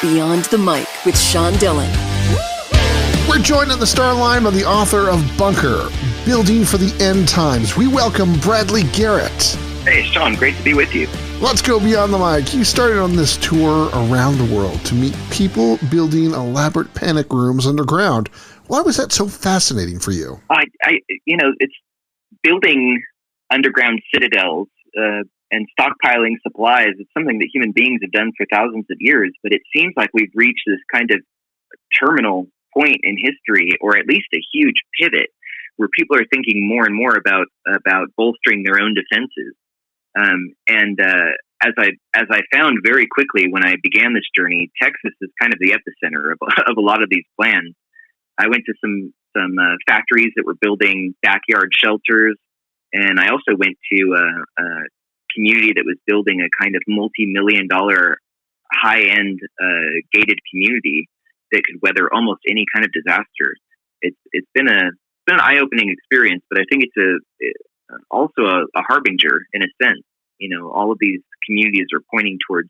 Beyond the Mic with Sean Dillon. We're joined on the star line by the author of Bunker, Building for the End Times. We welcome Bradley Garrett. Hey, Sean, great to be with you. Let's go beyond the mic. You started on this tour around the world to meet people building elaborate panic rooms underground. Why was that so fascinating for you? It's building underground citadels and stockpiling supplies. It's something that human beings have done for thousands of years, but it seems like we've reached this kind of terminal point in history, or at least a huge pivot, where people are thinking more and more about bolstering their own defenses. As I found very quickly when I began this journey, Texas is kind of the epicenter of a lot of these plans. I went to some factories that were building backyard shelters, and I also went to a community that was building a kind of multi-million-dollar high-end gated community that could weather almost any kind of disaster. It's been an eye-opening experience, but I think it's also a harbinger in a sense. You know, all of these communities are pointing towards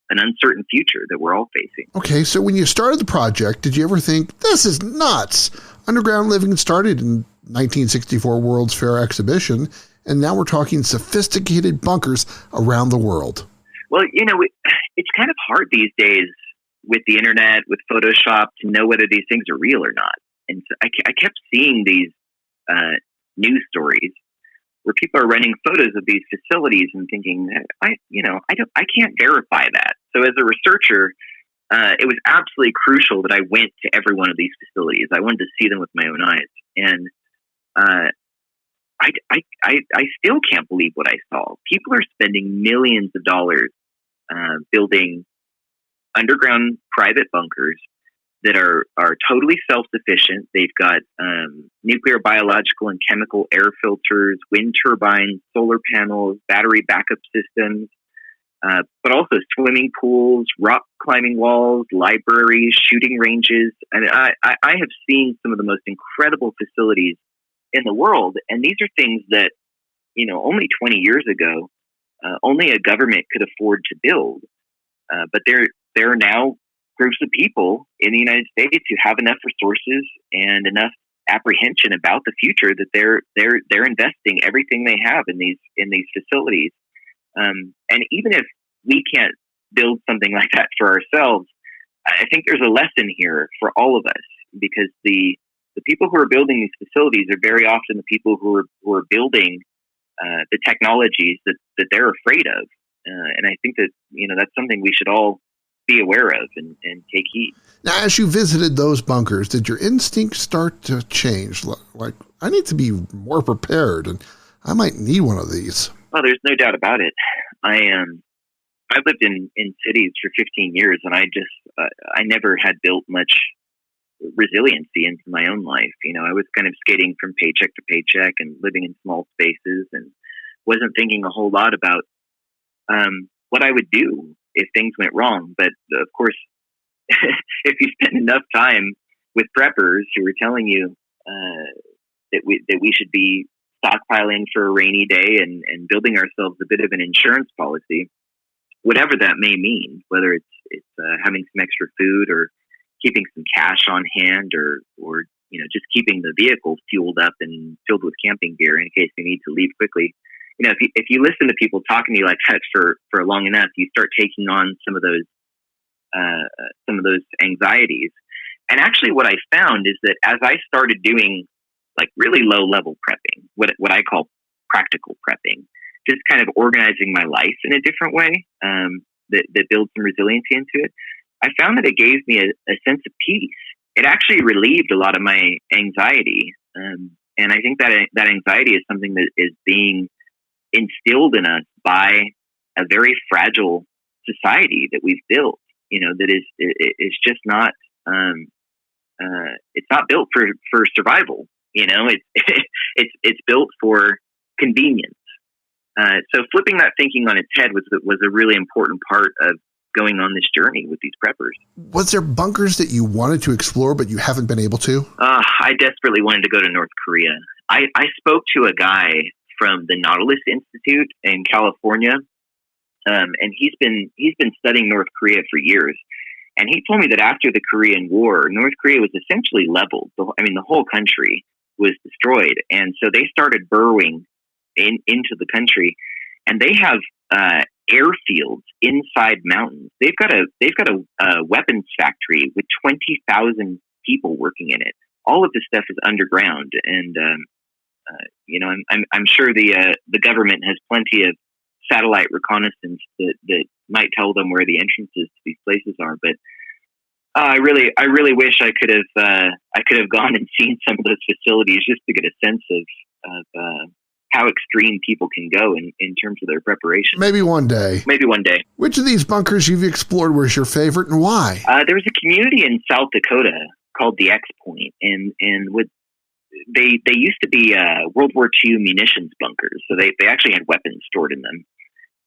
an uncertain future that we're all facing. Okay, so when you started the project, did you ever think, this is nuts? Underground living started in 1964 World's Fair exhibition, and now we're talking sophisticated bunkers around the world. Well, it's kind of hard these days with the internet, with Photoshop, to know whether these things are real or not. And so I kept seeing these news stories where people are running photos of these facilities and thinking, I can't verify that. So as a researcher, it was absolutely crucial that I went to every one of these facilities. I wanted to see them with my own eyes. And I still can't believe what I saw. People are spending millions of dollars building underground private bunkers that are totally self-sufficient. They've got nuclear, biological, and chemical air filters, wind turbines, solar panels, battery backup systems, but also swimming pools, rock climbing walls, libraries, shooting ranges. And I have seen some of the most incredible facilities in the world, and these are things that, only 20 years ago, only a government could afford to build. But there are now groups of people in the United States who have enough resources and enough apprehension about the future that they're investing everything they have in these facilities. And even if we can't build something like that for ourselves, I think there's a lesson here for all of us, because the people who are building these facilities are very often the people who are building the technologies that they're afraid of. And I think that, that's something we should all be aware of and take heed. Now, as you visited those bunkers, did your instincts start to change? Like, I need to be more prepared, and I might need one of these. Well, there's no doubt about it. I've lived in cities for 15 years, and I never had built much resiliency into my own life. I was kind of skating from paycheck to paycheck and living in small spaces, and wasn't thinking a whole lot about what I would do if things went wrong. But of course, if you spend enough time with preppers who are telling you that we should be stockpiling for a rainy day and building ourselves a bit of an insurance policy, whatever that may mean, whether it's having some extra food or keeping some cash on hand, or just keeping the vehicle fueled up and filled with camping gear in case we need to leave quickly. If you listen to people talking to you like that for long enough, you start taking on some of those anxieties. And actually, what I found is that as I started doing like really low level prepping, what I call practical prepping, just kind of organizing my life in a different way that builds some resiliency into it, I found that it gave me a sense of peace. It actually relieved a lot of my anxiety, and I think that anxiety is something that is being instilled in us by a very fragile society that we've built, that is just not, it's not built for survival. It's built for convenience. So flipping that thinking on its head was a really important part of going on this journey with these preppers. Was there bunkers that you wanted to explore but you haven't been able to? I desperately wanted to go to North Korea. I spoke to a guy from the Nautilus Institute in California, and he's been studying North Korea for years. And he told me that after the Korean War, North Korea was essentially leveled. The whole country was destroyed. And so they started burrowing into the country, and they have airfields inside mountains. They've got a weapons factory with 20,000 people working in it. All of this stuff is underground, and I'm sure the government has plenty of satellite reconnaissance that might tell them where the entrances to these places are. But I really wish I could have gone and seen some of those facilities just to get a sense of how extreme people can go in terms of their preparation. Maybe one day. Which of these bunkers you've explored was your favorite, and why? There was a community in South Dakota called the X Point, and they used to be World War II munitions bunkers. So they actually had weapons stored in them,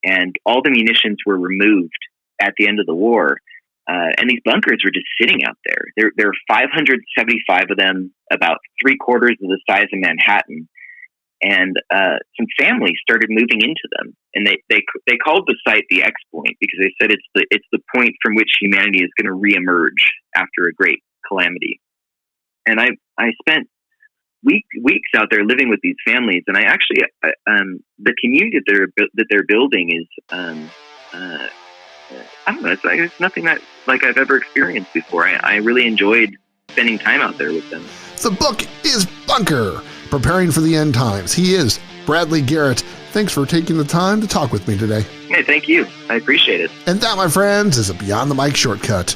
and all the munitions were removed at the end of the war. And these bunkers were just sitting out there. There are 575 of them, about 3/4 of the size of Manhattan. And some families started moving into them, and they called the site the X Point because they said it's the point from which humanity is going to reemerge after a great calamity. And I spent weeks out there living with these families, and I actually the community that they're building is I don't know, it's nothing that like I've ever experienced before. I really enjoyed spending time out there with them. The book is Bunker, Preparing for the End Times. He is Bradley Garrett. Thanks for taking the time to talk with me today. Hey, thank you. I appreciate it. And that, my friends, is a Beyond the Mic shortcut.